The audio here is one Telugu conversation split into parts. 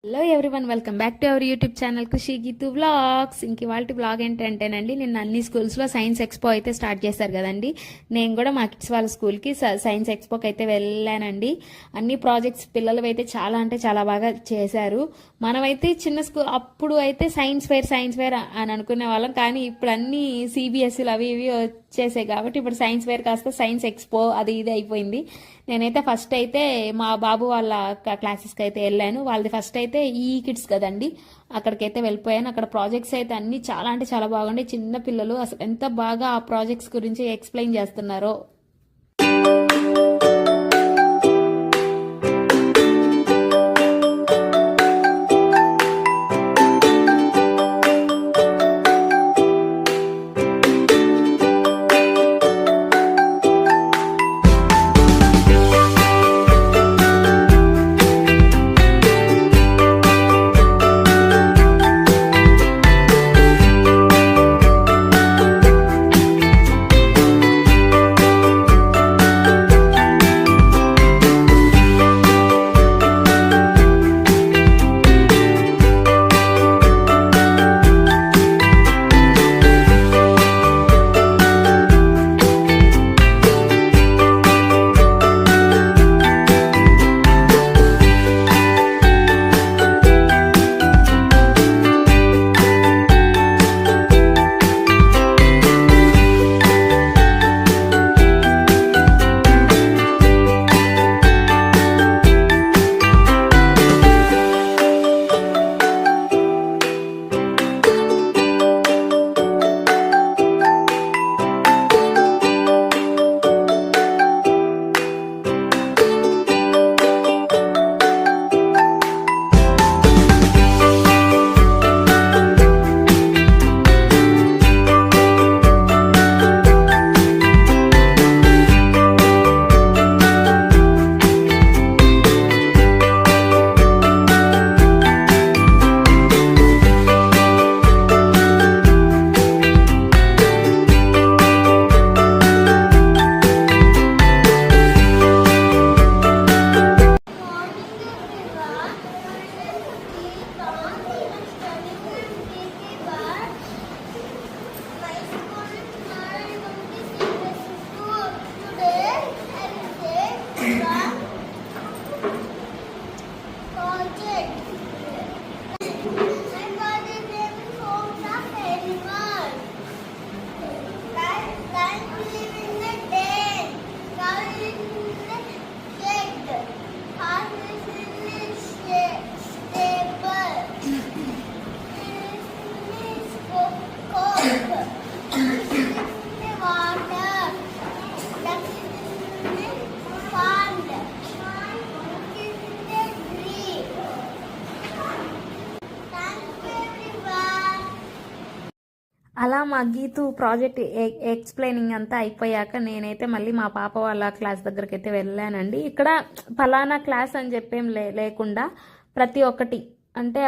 Hello everyone, welcome back to our YouTube channel Khushi Geethu vlogs. ఇంక ఇవాళ వ్లాగ్ ఏంటంటేనండి, నిన్న అన్ని స్కూల్స్లో సైన్స్ ఎక్స్పో అయితే స్టార్ట్ చేశారు కదండి. నేను కూడా మా కిడ్స్ వాళ్ళ స్కూల్కి సైన్స్ ఎక్స్పోకి అయితే వెళ్ళానండి. అన్ని ప్రాజెక్ట్స్ పిల్లలు అయితే చాలా బాగా చేశారు. మనమైతే చిన్న స్కూల్ అప్పుడు అయితే సైన్స్ ఫేర్ అని అనుకునే వాళ్ళం, కానీ ఇప్పుడు అన్ని సిబిఎస్ఈలు అవి ఇవి వచ్చేసాయి కాబట్టి ఇప్పుడు సైన్స్ ఫేర్ కాస్త సైన్స్ ఎక్స్పో అది ఇది అయిపోయింది. నేనైతే ఫస్ట్ అయితే మా బాబు వాళ్ళ క్లాసెస్కి అయితే వెళ్ళాను. వాళ్ళది ఫస్ట్ అయితే ఈ కిడ్స్ కదండి, అక్కడికైతే వెళ్ళిపోయాను. అక్కడ ప్రాజెక్ట్స్ అయితే అన్ని చాలా బాగుండే. చిన్న పిల్లలు అసలు ఎంత బాగా ఆ ప్రాజెక్ట్స్ గురించి ఎక్స్ప్లెయిన్ చేస్తున్నారో. అలా మా గీతు ప్రాజెక్ట్ ఎక్స్ప్లెయినింగ్ అంతా అయిపోయాక నేనైతే మళ్ళీ మా పాప వాళ్ళ క్లాస్ దగ్గరికి అయితే వెళ్ళానండి. ఇక్కడ ఫలానా క్లాస్ అని చెప్పేం లేకుండా ప్రతి ఒక్కటి అంటే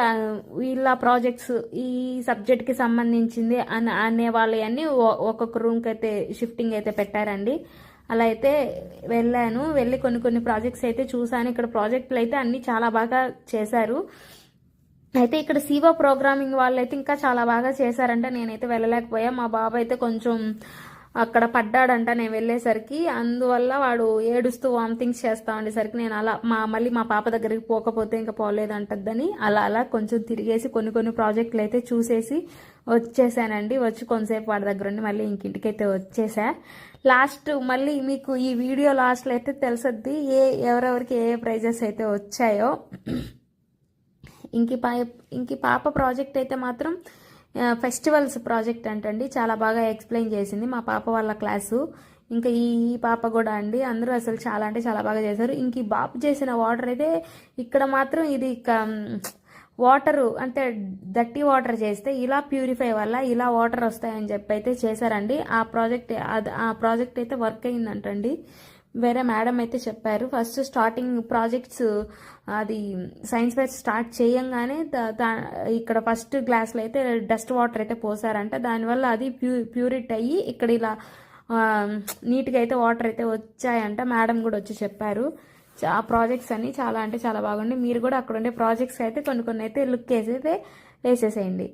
వీళ్ళ ప్రాజెక్ట్స్ ఈ సబ్జెక్ట్కి సంబంధించింది అనే వాళ్ళని ఒక్కొక్క రూమ్కి అయితే షిఫ్టింగ్ అయితే పెట్టారండి. అలా అయితే వెళ్ళి కొన్ని ప్రాజెక్ట్స్ అయితే చూసాను. ఇక్కడ ప్రాజెక్టులు అయితే అన్ని చాలా బాగా చేశారు. అయితే ఇక్కడ సివో ప్రోగ్రామింగ్ వాళ్ళు అయితే ఇంకా చాలా బాగా చేశారంట. నేనైతే వెళ్ళలేకపోయా. మా బాబు అయితే కొంచెం అక్కడ పడ్డాడంట నేను వెళ్ళేసరికి. అందువల్ల వాడు ఏడుస్తూ వామిటింగ్స్ చేస్తా ఉండేసరికి నేను అలా మళ్ళీ మా పాప దగ్గరికి పోకపోతే ఇంకా పోలేదంటద్దని అలా కొంచెం తిరిగేసి కొన్ని ప్రాజెక్టులు అయితే చూసేసి వచ్చేసానండి. వచ్చి కొంతసేపు వాడి దగ్గర ఉండి మళ్ళీ ఇంకింటికైతే వచ్చేసా. లాస్ట్ మళ్ళీ మీకు ఈ వీడియో లాస్ట్లో అయితే తెలుసద్ది ఎవరెవరికి ఏ ప్రైజెస్ అయితే వచ్చాయో. ఇంక పాప ప్రాజెక్ట్ అయితే మాత్రం ఫెస్టివల్స్ ప్రాజెక్ట్ అంటండి. చాలా బాగా ఎక్స్ప్లెయిన్ చేసింది మా పాప వాళ్ళ క్లాసు. ఇంకా ఈ పాప కూడా అండి. అందరూ అసలు చాలా బాగా చేశారు. ఇంక ఈ బాబు చేసిన వాటర్ అయితే ఇక్కడ మాత్రం ఇది వాటరు అంటే దట్టి వాటర్ చేస్తే ఇలా ప్యూరిఫై వల్ల ఇలా వాటర్ వస్తాయని చెప్పి అయితే చేశారండి. ఆ ప్రాజెక్ట్ అయితే వర్క్ అయిందంటండి. వేరే మేడం అయితే చెప్పారు. ఫస్ట్ స్టార్టింగ్ ప్రాజెక్ట్స్ అది సైన్స్ ఫేర్ స్టార్ట్ చేయంగానే ఇక్కడ ఫస్ట్ గ్లాస్లో అయితే డస్ట్ వాటర్ అయితే పోసారంట. దానివల్ల అది ప్యూరిట్ అయ్యి ఇక్కడ ఇలా నీట్గా అయితే వాటర్ అయితే వచ్చాయంట. మేడం కూడా వచ్చి చెప్పారు. ఆ ప్రాజెక్ట్స్ అన్ని చాలా అంటే చాలా బాగుండి. మీరు కూడా అక్కడ ఉండే ప్రాజెక్ట్స్ అయితే కొన్ని కొన్ని అయితే లుక్ వేసి వేసేసేయండి.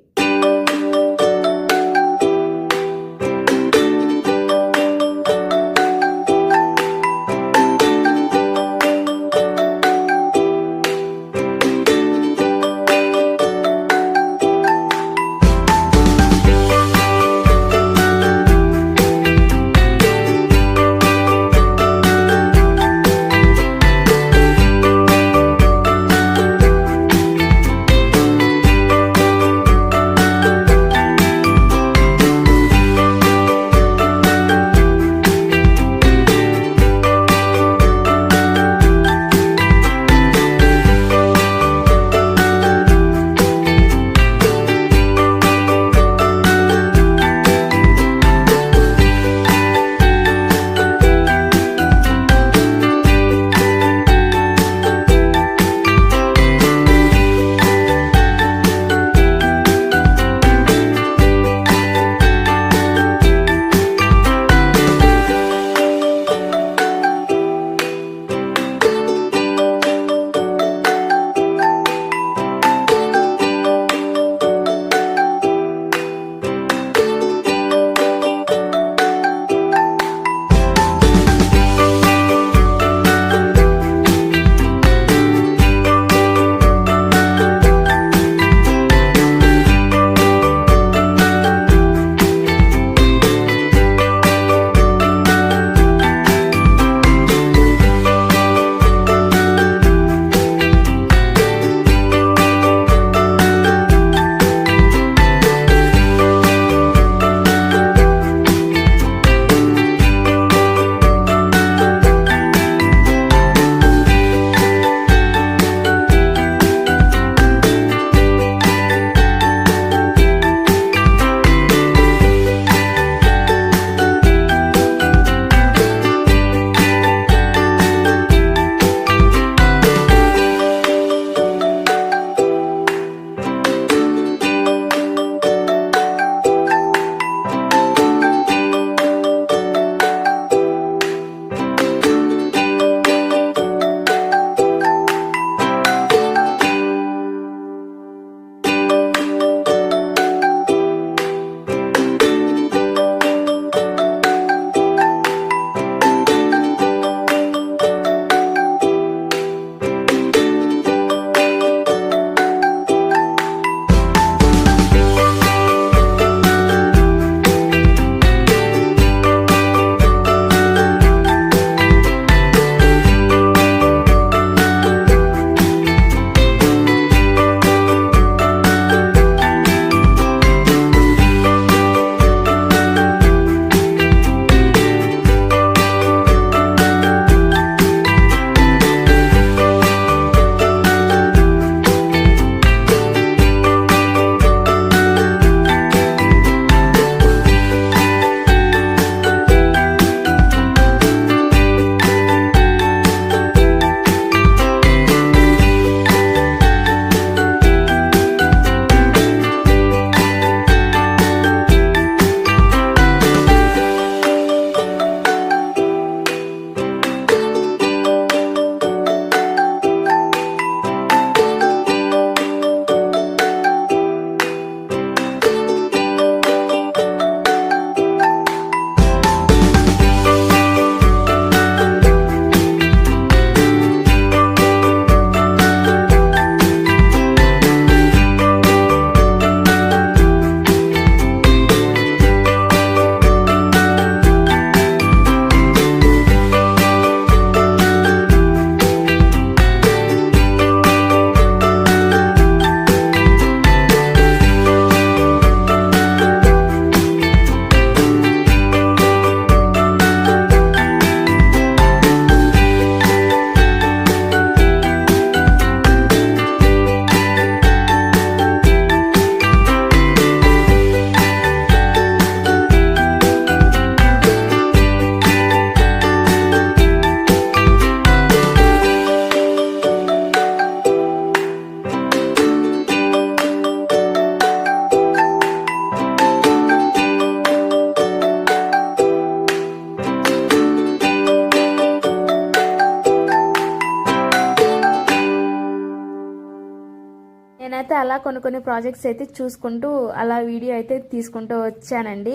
నేనైతే అలా కొన్ని ప్రాజెక్ట్స్ అయితే చూసుకుంటూ అలా వీడియో అయితే తీసుకుంటూ వచ్చానండి.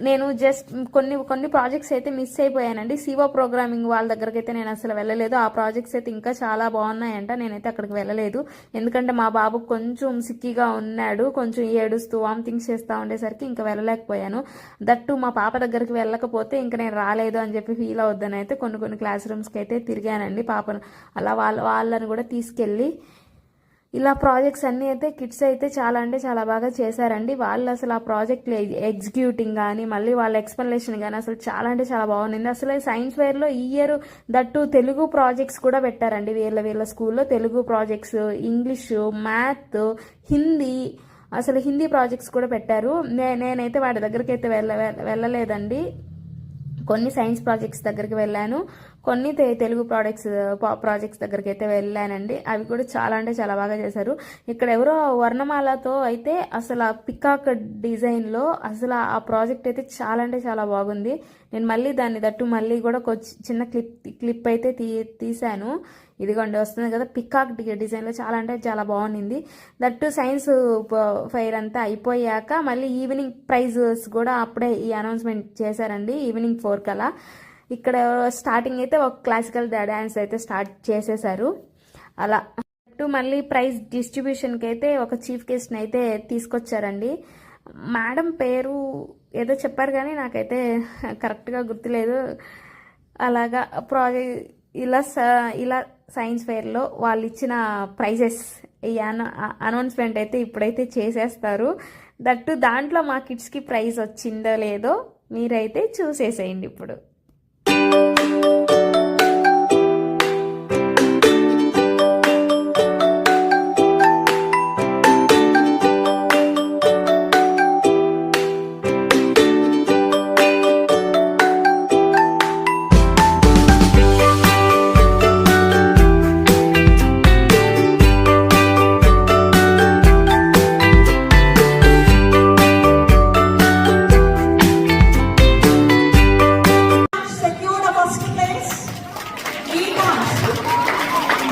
నేను జస్ట్ కొన్ని ప్రాజెక్ట్స్ అయితే మిస్ అయిపోయానండి. సివో ప్రోగ్రామింగ్ వాళ్ళ దగ్గరికి అయితే నేను అసలు వెళ్ళలేదు. ఆ ప్రాజెక్ట్స్ అయితే ఇంకా చాలా బాగున్నాయంట. నేనైతే అక్కడికి వెళ్ళలేదు, ఎందుకంటే మా బాబు కొంచెం సిక్కిగా ఉన్నాడు, కొంచెం ఏడుస్తూ వామిటింగ్స్ చేస్తూ ఉండేసరికి ఇంకా వెళ్ళలేకపోయాను. దట్టు మా పాప దగ్గరికి వెళ్ళకపోతే ఇంకా నేను రాలేదు అని చెప్పి ఫీల్ అవుద్దని అయితే కొన్ని క్లాస్ రూమ్స్కి అయితే తిరిగానండి. పాపను అలా వాళ్ళని కూడా తీసుకెళ్ళి ఇలా ప్రాజెక్ట్స్ అన్నీ అయితే కిడ్స్ అయితే చాలా అంటే చాలా బాగా చేశారండి. వాళ్ళు అసలు ఆ ప్రాజెక్ట్ ఎగ్జిక్యూటింగ్ కానీ మళ్ళీ వాళ్ళ ఎక్స్ప్లెనేషన్ కానీ అసలు చాలా అంటే చాలా బాగుంది. అసలు సైన్స్ ఫెయిర్లో ఈ ఇయర్ దట్టు తెలుగు ప్రాజెక్ట్స్ కూడా పెట్టారండి. వీళ్ళ స్కూల్లో Telugu projects, English, math, Hindi, అసలు హిందీ ప్రాజెక్ట్స్ కూడా పెట్టారు. నేనైతే వాటి దగ్గరికి అయితే వెళ్ళలేదండి. కొన్ని సైన్స్ ప్రాజెక్ట్స్ దగ్గరికి వెళ్ళాను, కొన్ని తెలుగు ప్రాజెక్ట్స్ దగ్గరికి అయితే వెళ్ళానండి. అవి కూడా చాలా అంటే చాలా బాగా చేశారు. ఇక్కడ ఎవరో వర్ణమాలతో అయితే అసలు ఆ పికాక్ డిజైన్లో అసలు ఆ ప్రాజెక్ట్ అయితే చాలా అంటే చాలా బాగుంది. నేను మళ్ళీ దాన్ని దట్టు మళ్ళీ కూడా చిన్న క్లిప్ అయితే తీశాను. ఇదిగోండి వస్తుంది కదా, పికాక్ డిజైన్లో చాలా అంటే చాలా బాగుంది. దట్టు సైన్స్ ఫెయిర్ అంతా అయిపోయాక మళ్ళీ ఈవినింగ్ ప్రైజెస్ కూడా అప్పుడే ఈ అనౌన్స్మెంట్ చేశారండి. ఈవినింగ్ 4 కలా ఇక్కడ స్టార్టింగ్ అయితే ఒక క్లాసికల్ డ్యాన్స్ అయితే స్టార్ట్ చేసేసారు. అలా మళ్ళీ ప్రైజ్ డిస్ట్రిబ్యూషన్కి అయితే ఒక చీఫ్ గెస్ట్ని అయితే తీసుకొచ్చారండి. మేడం పేరు ఏదో చెప్పారు కానీ నాకైతే కరెక్ట్గా గుర్తులేదు. అలాగా ప్రాజెక్ట్ ఇలా సైన్స్ ఫెయిర్లో వాళ్ళు ఇచ్చిన ప్రైజెస్ ఈ అనౌన్స్మెంట్ అయితే ఇప్పుడైతే చేసేస్తారు. దట్టు దాంట్లో మా కిడ్స్కి ప్రైజ్ వచ్చిందో లేదో మీరైతే చూసేసేయండి ఇప్పుడు.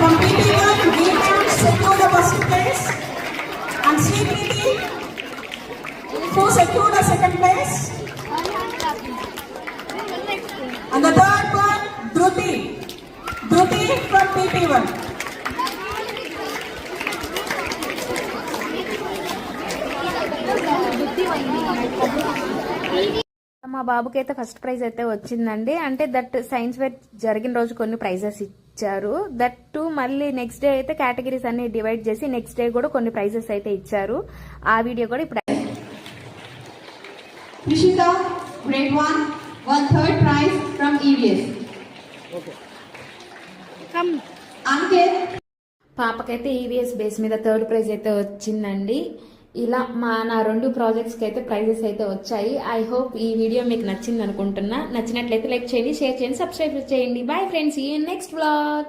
From PT1, Geeta secured the first place, and CPT who secured the second place, and the third one Dhruti from PT1. మా బాబుకి అయితే ఫస్ట్ ప్రైజ్ అయితే వచ్చిందండి. అంటే దట్ సైన్స్ ఫెయిర్ జరిగిన రోజు కొన్ని ప్రైజెస్ ఇచ్చారు. దట్టు మళ్ళీ నెక్స్ట్ డే అయితే కేటగిరీస్ అన్ని డివైడ్ చేసి నెక్స్ట్ డే కూడా కొన్ని ప్రైజెస్ అయితే ఇచ్చారు. ఆ వీడియో కూడా ఇప్పుడు. Prishita, grade 1, won third prize from EVS. Okay. Come. Ankit. పాపకైతే ఈవీఎస్ బేస్ మీద థర్డ్ ప్రైజ్ అయితే వచ్చిందండి. ఇలా నా 2 ప్రాజెక్ట్స్కి అయితే ప్రైజెస్ అయితే వచ్చాయి. ఐ హోప్ ఈ వీడియో మీకు నచ్చింది అనుకుంటున్నా. నచ్చినట్లయితే లైక్ చేయండి, షేర్ చేయండి, సబ్స్క్రైబ్ చేయండి. బాయ్ ఫ్రెండ్స్, ఈ నెక్స్ట్ వ్లాగ్.